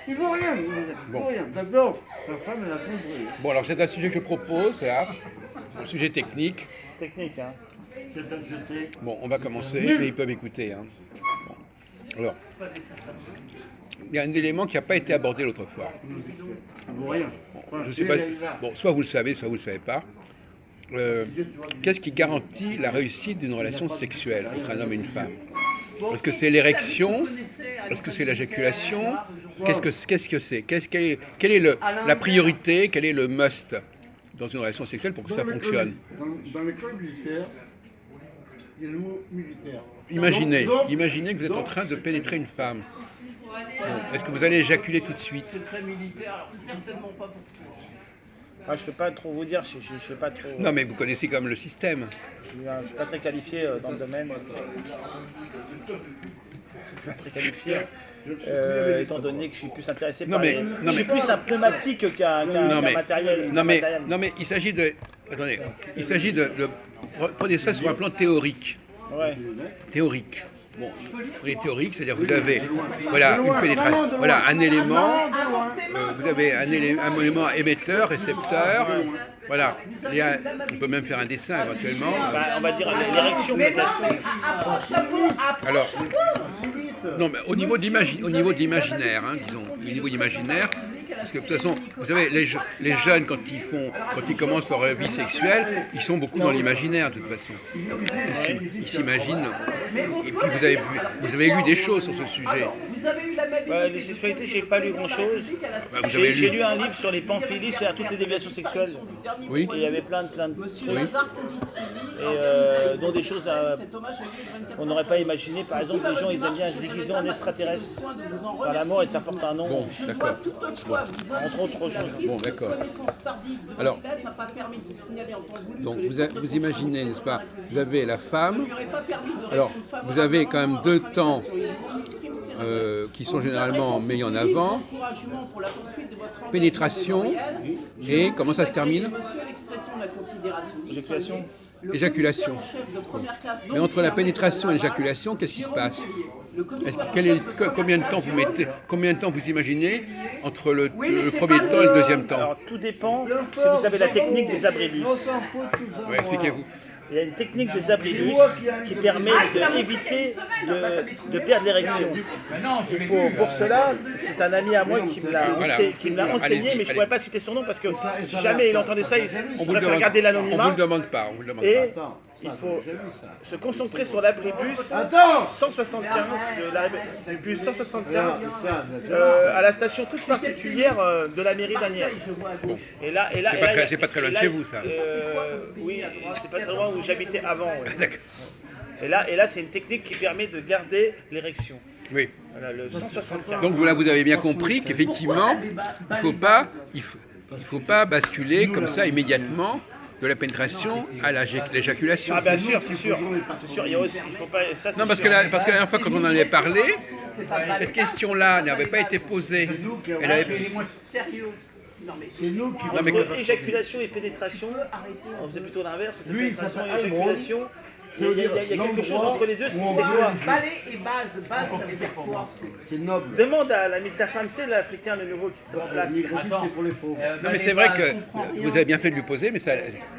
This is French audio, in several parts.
Il vaut rien, il vaut rien. D'abord, sa femme, elle a compris. Bon, alors c'est un sujet que je propose, là, un sujet technique. Technique, hein. C'est un jeté. Bon, on va commencer, mais ils peuvent écouter. Hein. Bon. Alors, il y a un élément qui n'a pas été abordé l'autre fois. Il vaut rien. Bon, je sais pas. Bon, soit vous le savez, soit vous ne le savez pas. Qu'est-ce qui garantit la réussite d'une relation sexuelle entre un homme et une femme? Est-ce que c'est l'érection? Est-ce que c'est l'éjaculation? Qu'est-ce que c'est? Quelle est la priorité? Quel est le must dans une relation sexuelle pour que ça fonctionne? Dans l'école militaire, il y a le mot militaire. Imaginez que vous êtes en train de pénétrer une femme. Bon, est-ce que vous allez éjaculer tout de suite? Secret militaire, alors certainement pas pour toi. Ah, je peux pas trop vous dire, je sais pas trop. Non, mais vous connaissez quand même le système. Je suis pas très qualifié dans le domaine. Je suis pas très qualifié, étant donné que je suis plus intéressé par je suis plus un pneumatique qu'un matériel. Non, mais il s'agit de. Attendez, il s'agit prenez ça sur un plan théorique. Ouais. Théorique. Bon, théorique, c'est-à-dire que vous avez voilà, une pénétration, voilà, un élément, vous avez un élément émetteur, récepteur, voilà. On peut même faire un dessin éventuellement. On va dire l'érection peut-être. Alors, non, mais au niveau de l'imaginaire, hein, disons, au niveau d'imaginaire, parce que de toute façon, vous savez, les jeunes, quand ils commencent leur vie sexuelle, ils sont beaucoup dans l'imaginaire, de toute façon. Ils s'imaginent. Et puis vous avez lu des choses sur ce sujet. Vous avez eu la même Les sexualités, j'ai pas lu grand-chose. J'ai lu un livre sur les pamphilie, c'est-à-dire toutes les déviations sexuelles. Oui. Et il y avait plein de Monsieur Lazare Condizini, dont des choses qu'on n'aurait pas imaginé. Par exemple, les gens, ils aiment bien se déguiser en extraterrestre. Enfin, la mort, et ça porte un nom. Bon, d'accord. Entre autres choses. Bon, d'accord. Alors, donc vous imaginez, n'est-ce pas? Vous avez la femme. Alors, vous avez quand même deux temps qui sont généralement mis en avant. Pénétration et comment ça se termine? Éjaculation. Mais entre la pénétration et l'éjaculation, qu'est-ce qui se passe? Combien de temps vous imaginez entre le premier temps et le deuxième temps? Alors tout dépend si vous avez la technique des abribus. Ouais, expliquez-vous. Il y a une technique des abribus qui permet d'éviter de perdre l'érection. Il faut, pour cela, c'est un ami à moi qui me l'a enseigné, mais je ne pourrais pas citer son nom parce que si jamais il entendait ça, il pourrait regarder l'anonymat. On vous le demande pas. Et il faut se concentrer sur l'abribus 175, l'abribus 175 à la station toute particulière de la mairie d'Anières. Bon. Et là, c'est pas très loin de chez vous, ça. Oui, c'est pas très loin où j'habitais avant. Ouais. D'accord. Et là, c'est une technique qui permet de garder l'érection. Oui. Voilà, le 175. Donc là, vous avez bien compris qu'effectivement, il faut pas basculer comme ça immédiatement de la pénétration à l'éjaculation. Ah bien sûr, c'est sûr. C'est sûr, il faut pas. Ça, Non, parce que la dernière fois, quand on en avait parlé, cette question-là n'avait pas été posée. Elle avait... Sérieux. Non, mais C'est nous qui Entre éjaculation et pénétration, on faisait plutôt l'inverse. Pénétration et éjaculation. Il y a quelque chose entre les deux, c'est quoi? balai et base, ça veut dire quoi? C'est noble. Demande à l'ami de ta femme, c'est l'Africain, le nouveau qui te remplace. C'est pour les pauvres. Non, mais c'est vrai que vous avez bien fait de lui poser, mais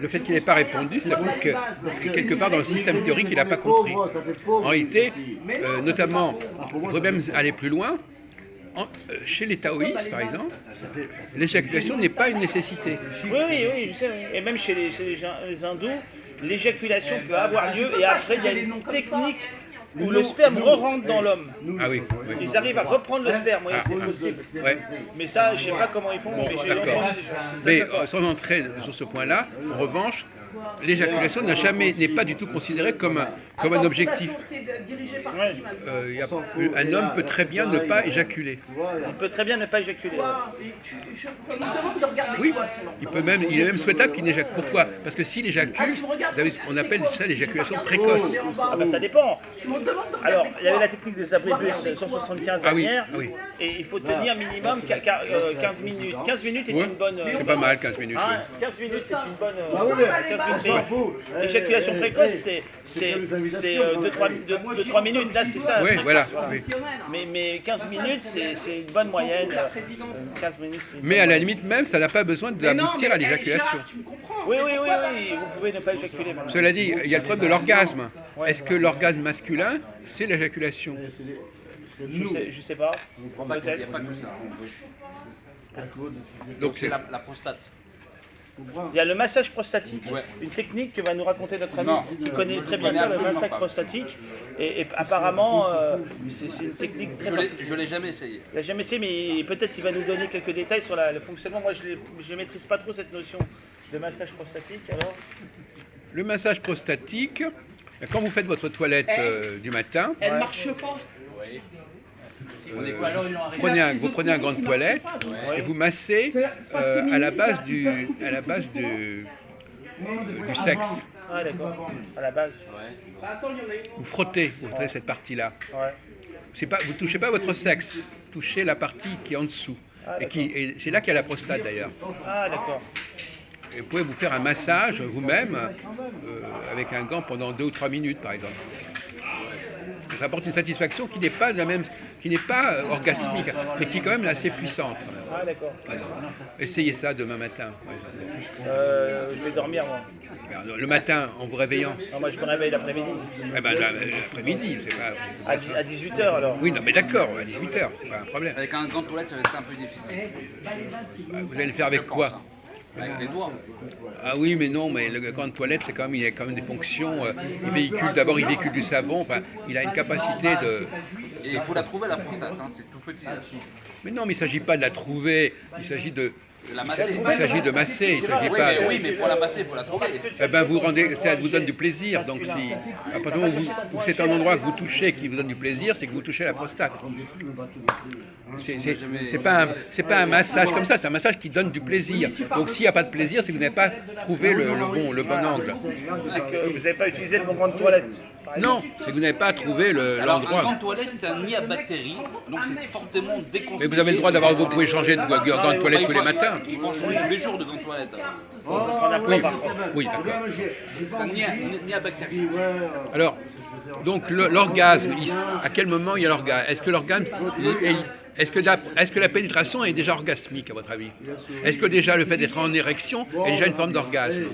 le fait qu'il n'ait pas répondu, ça prouve que quelque part dans le système théorique, il n'a pas compris. En réalité, notamment, il faudrait même aller plus loin. Chez les taoïstes, par exemple, l'éjaculation n'est pas une nécessité. Oui, je sais. Et même chez les hindous, l'éjaculation peut avoir lieu et après il y a une technique où le sperme re-rentre dans l'homme. Ah oui. Ils arrivent à reprendre le sperme, oui, c'est possible. Ouais. Mais ça, je ne sais pas comment ils font, Bon, mais j'ai d'accord. entendu des choses. Mais sans entrer sur ce point-là, en revanche, l'éjaculation n'est pas du tout considérée comme un objectif. Un homme peut très bien ne pas éjaculer. Il peut très bien ne pas éjaculer. Oui, il est même souhaitable qu'il n'éjacule. Pourquoi? Parce que s'il éjacule, on appelle ça l'éjaculation précoce. Ah bah ça dépend. Alors, il y avait la technique des abribus 175 Ah oui, Anières. ah oui. Et il faut tenir minimum 15 minutes. 15 minutes est Ouais. une bonne. C'est pas mal, 15 minutes. Hein, 15 minutes c'est une bonne. Ah oui, mais 15 minutes. on s'en fout. L'éjaculation précoce c'est 2-3 minutes. Là c'est ça. Oui, voilà. Oui. Mais 15 minutes c'est une bonne moyenne. La présidence. 15 minutes. c'est une Mais bonne à la moyenne. limite même, ça n'a pas besoin Mais non, d'aboutir à mais, l'éjaculation. Gérard, tu me comprends. Oui, Pourquoi pas vous pouvez ne pas éjaculer. Voilà. Cela dit, il y a le problème de l'orgasme. Ouais. Est-ce que l'orgasme masculin, c'est l'éjaculation? Je sais pas. Il n'y a Peut-être. pas que ça. Donc Donc c'est c'est la prostate. Il y a le massage prostatique, Ouais. une technique que va nous raconter notre ami Non. qui connaît très bien connais ça, le absolument massage pas. prostatique. Et apparemment, c'est une technique très particulière. Je l'ai jamais essayé. Il n'a jamais essayé, mais peut-être il va nous donner quelques détails sur le fonctionnement. Moi, je ne maîtrise pas trop cette notion de massage prostatique. Alors, le massage prostatique. Quand vous faites votre toilette du matin, Elle marche pas. Oui. vous prenez un gant de toilette et vous massez à la base du sexe. ah d'accord, à la base. Ouais. Bah, attends, il y en a une. Vous frottez cette partie-là. Ouais. Vous touchez pas votre sexe, vous touchez la partie qui est en dessous. Et c'est là qu'il y a la prostate d'ailleurs. Ah d'accord. Et vous pouvez vous faire un massage vous-même avec un gant pendant 2 ou 3 minutes par exemple. Ça apporte une satisfaction qui n'est pas orgasmique, mais qui est quand même assez puissante. Quand même. Ah d'accord. Essayez ça demain matin. Je vais dormir moi. Le matin, en vous réveillant. Non, moi je me réveille l'après-midi. Eh ben, l'après-midi, c'est pas. À 18h alors. Oui, non, mais d'accord, à 18h, c'est pas un problème. Avec un gant de toilette, ça va être un peu difficile. Vous allez le faire avec quoi? Avec les doigts. Ah oui, mais non, mais le gant de toilette, c'est quand même, il a quand même des fonctions. Il véhicule du savon. Enfin, il a une capacité de. Et il faut la trouver la prostate, hein, c'est tout petit. Mais non, mais il ne s'agit pas de la trouver. Il s'agit de. De la masser. Il s'agit de masser. Il s'agit Oui, pas. mais, oui, mais pour la masser, il faut la trouver. Eh ben, ça vous donne du plaisir. Donc, si à partir du moment où c'est un endroit que vous touchez qui vous donne du plaisir, c'est que vous touchez la prostate. C'est pas un massage comme ça, c'est un massage qui donne du plaisir. Donc, s'il n'y a pas de plaisir, c'est que vous n'avez pas trouvé le bon angle. C'est que vous n'avez pas utilisé le bon gant de toilette. Non, c'est que vous n'avez pas trouvé Alors, un gant l'endroit. de toilette, c'est un nid à bactéries, donc c'est fortement déconseillé. Mais vous avez le droit d'avoir, vous pouvez changer de gant de toilette tous les matins. Il faut changer tous les jours de gant de toilette. Oui, oui, d'accord. C'est un nid à bactéries. Alors, donc l'orgasme, à quel moment il y a l'orgasme? Est-ce que la pénétration est déjà orgasmique à votre avis? Est-ce que déjà le fait d'être en érection est déjà une forme d'orgasme?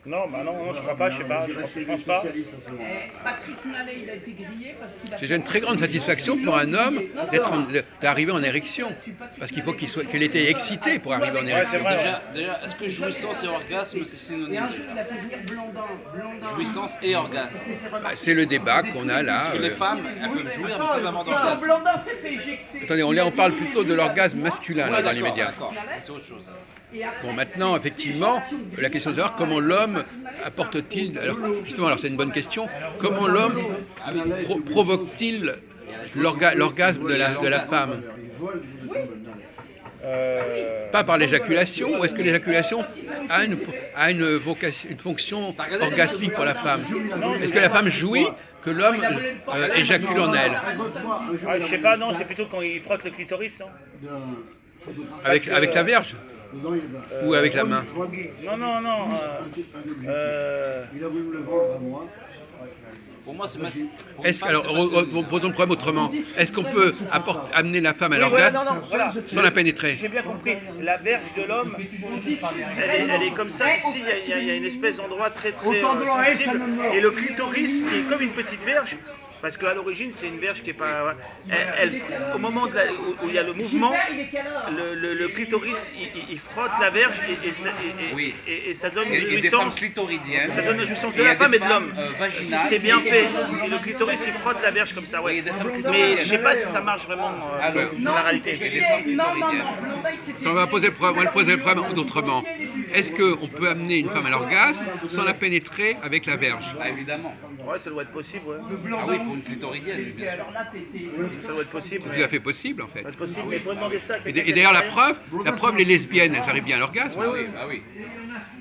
Non, bah non, je crois pas, je sais pas, je pense pas. Patrick Nallet, il a été grillé parce qu'il a. C'est déjà une très grande satisfaction pour un homme d'arriver en érection. Parce qu'il faut qu'il ait été excité pour arriver en Ouais, érection. c'est vrai. Déjà, est-ce que jouissance et orgasme, c'est Et synonyme? un jour, il a fait venir Blandin. Jouissance et orgasme. Bah, c'est le débat qu'on a là. Parce que les femmes, elles peuvent jouir, mais sans avoir Non, d'orgasme. Blandin s'est fait éjecter. Attendez, on parle plutôt de l'orgasme masculin là, dans l'immédiat. D'accord, c'est autre chose. Bon, maintenant, effectivement, la question de savoir comment l'homme apporte-t-il. Alors, justement, c'est une bonne question. Comment l'homme provoque-t-il l'orgasme de la femme? Pas par l'éjaculation, ou est-ce que l'éjaculation a une fonction orgasmique pour la femme? Est-ce que la femme jouit que l'homme éjacule en elle? Ah, je sais pas, non, c'est plutôt quand il frotte le clitoris, non? Avec la verge? Ou avec la main? Non. Il a voulu me le vendre à moi. Pour moi, c'est Alors, posons le problème autrement. Est-ce qu'on peut amener la femme à Oui, voilà, l'orgasme non, voilà. sans la pénétrer? J'ai bien compris. La verge de l'homme, elle est comme ça. Ici, il y a une espèce d'endroit très Autant de l'oreille, ça sensible. me meurt. Et le clitoris, qui est comme une petite verge, parce qu'à l'origine, c'est une verge qui est pas. Au moment où il y a le mouvement, le clitoris, il frotte la verge et ça donne une Il y a des femmes jouissance. clitoridiennes. Ça donne une jouissance Et de il y a la femme des et de l'homme. femmes, vaginales. C'est bien fait. Et le clitoris, il frotte la verge comme ça, Oui, il y ouais. a des femmes Mais clitoridiennes. je sais pas si ça marche vraiment dans la réalité. Il y a des femmes Non, clitoridiennes. Blandin, il s'est fait. On va poser le problème autrement. Est-ce qu'on peut amener une femme à l'orgasme sans la pénétrer avec la verge? Ah, évidemment. Ouais, ça doit être possible, ouais. Ah oui, faut une clitoridienne, bien sûr. Alors là, t'étais. Ça doit être possible. C'est tout à fait possible en fait. Ça doit être possible, mais il faut demander ça à quelqu'un Et d'ailleurs, qui a la preuve, les lesbiennes, elles arrivent bien à l'orgasme. Ah oui, bah oui.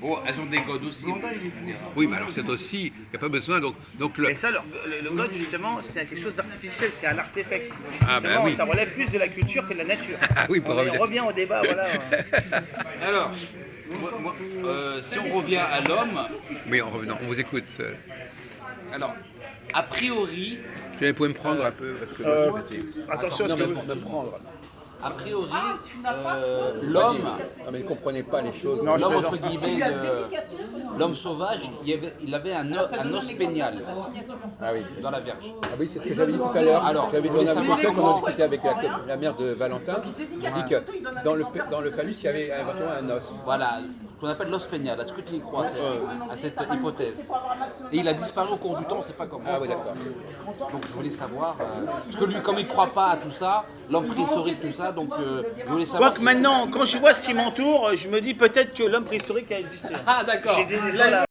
Oh, elles ont des godes aussi. Oui, mais alors c'est aussi, il n'y a pas besoin. Donc Et ça, le god, justement, c'est quelque chose d'artificiel, c'est un artefact. Ah, ben Justement, oui. ça relève plus de la culture que de la nature. Ah oui, pour on revenir. revient au débat, voilà. Alors, si on revient à l'homme, Oui, on vous écoute. alors, a priori, Tu pouvez me prendre un peu parce que moi, je suis petit. Attention à ce Non, que mais vous... me prendre. a priori, L'homme. l'homme, Non, mais ne comprenez pas les choses. Non, je l'homme plaisante. entre guillemets, l'homme sauvage, il avait un os pénial Ah oui. dans la verge. Ah oui, c'est ce que j'avais dit tout à l'heure. Alors, J'avais vous dit voulez on savoir a comment- discuté avec la mère de Valentin. Elle dit que dans le phallus, il y avait éventuellement un os. Voilà, qu'on appelle l'os pénial. Est-ce que tu y crois à cette hypothèse? Et il a disparu au cours du temps, on ne sait pas comment. Ah oui, d'accord. Donc je voulais savoir, parce que lui, comme il ne croit pas à tout ça, l'homme préhistorique, tout ça, donc je voulais savoir. Quoique maintenant, quand je vois ce qui m'entoure, je me dis peut-être que l'homme préhistorique a existé. Ah d'accord. J'ai des- voilà.